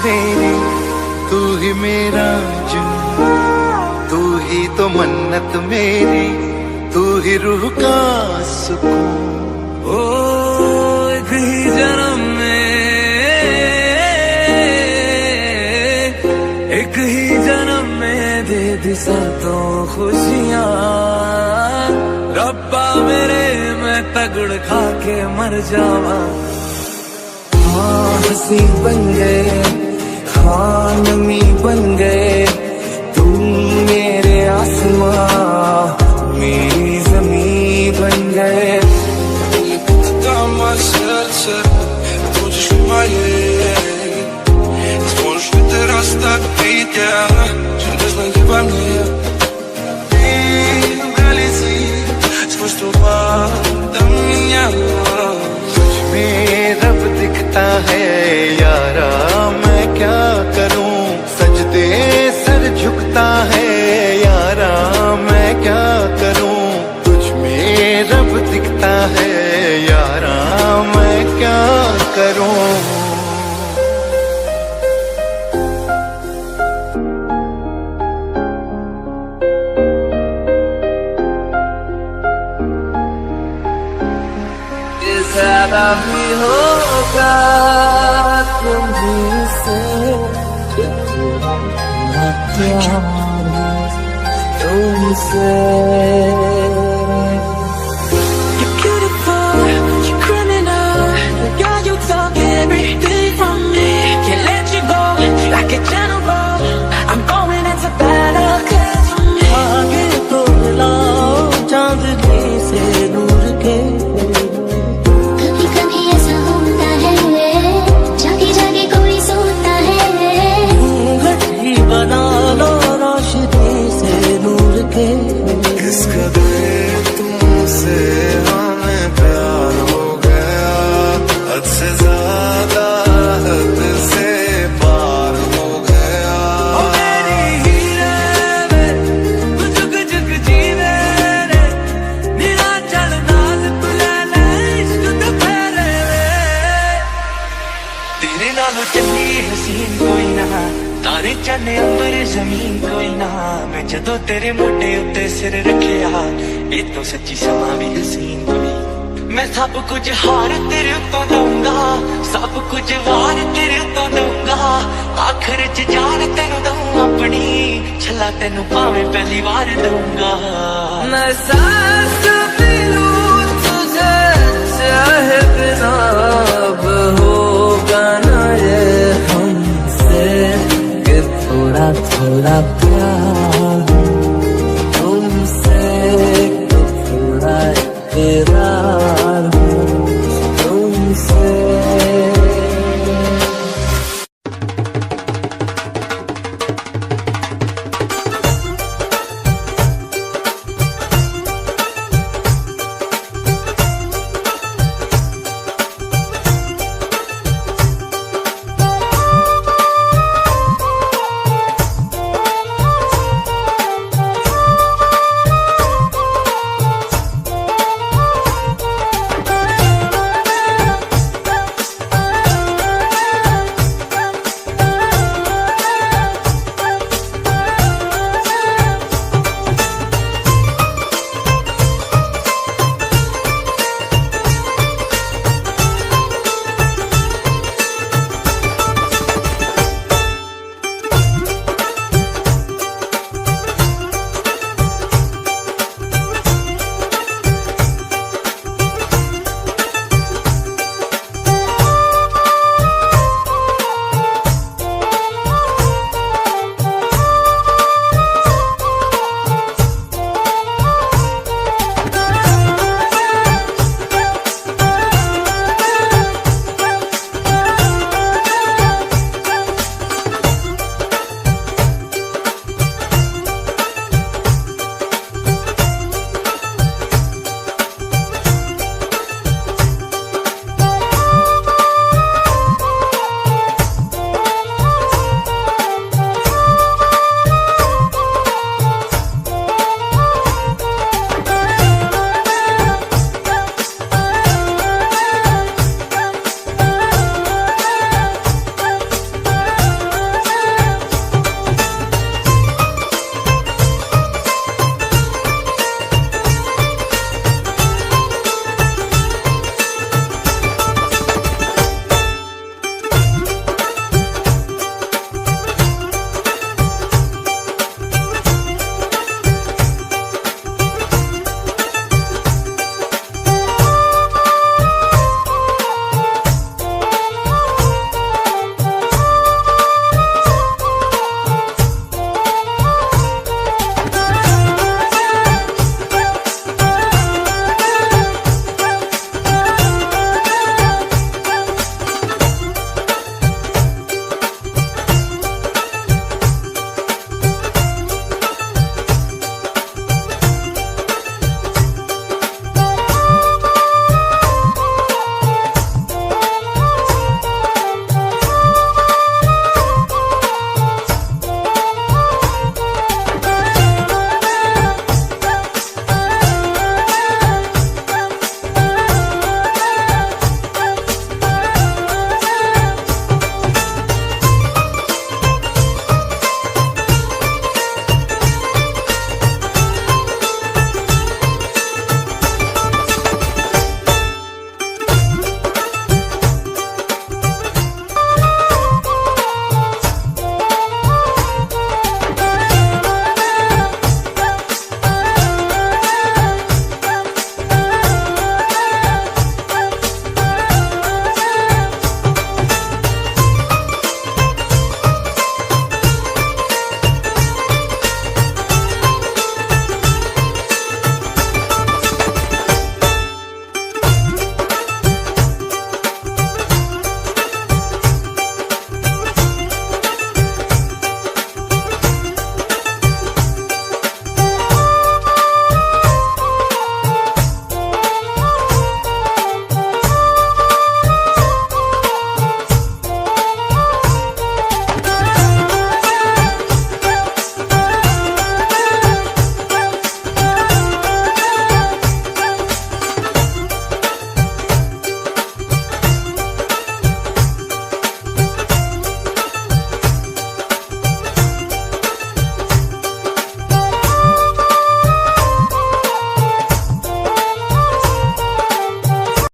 मेरी, तू ही मेरा जुनून, तू ही तो मन्नत मेरी, तू ही रूह का सुकून। ओ एक ही जन्म में, एक ही जन्म में दे दी तो खुशियाँ। रब्बा मेरे मैं तगड़ खा के मर जावा। हाँ हंसी बन गए, हाँ नमी बन गए, तुम मेरे आसमां मेरी जमीन बन गए। Будешь моей, сможешь ли ты растопить железные во мне? Ты пролети сквозь туман до меня. में रब दिखता है यारा, मैं क्या करूं, सजदे सर झुकता है यारा, मैं क्या करूं, तुझ में रब दिखता है यारा, मैं क्या करूं। ज्यादा भी होगा तुमसे तुमसे। You're beautiful, you're criminal, girl you talk everything from me. Can't let you go like a general. I'm going into battle 'cause of me. आगे तो मिलाओ चांदनी से दूर के। किस कदर तुमसे हमें प्यार हो गया, हद से ज्यादा हद से पार हो गया। ओ मेरी हीरे तू जुग जुग जीवे रे, मेरा चलना तुले इश्क तो फैले रे। तेरे नाल चली हसीन कोई ना, तारे चन्ने अंबर जमीन कोई ना। मैं जदों तेरे मोटे उत्ते सिर रखिया, ये तो सच्ची समा भी हसीन कोई। मैं सब कुछ हार तेरे उत्तों दूंगा, सब कुछ वार तेरे उत्तों दूंगा। आखिर च जान तेनू दूं अपनी, छला तेनू भावें पहली बार दूंगा। मैं सांस भी लूं तुझे चाहे बिना, अब होगा ना ये हमसे कि थोड़ा थोड़ा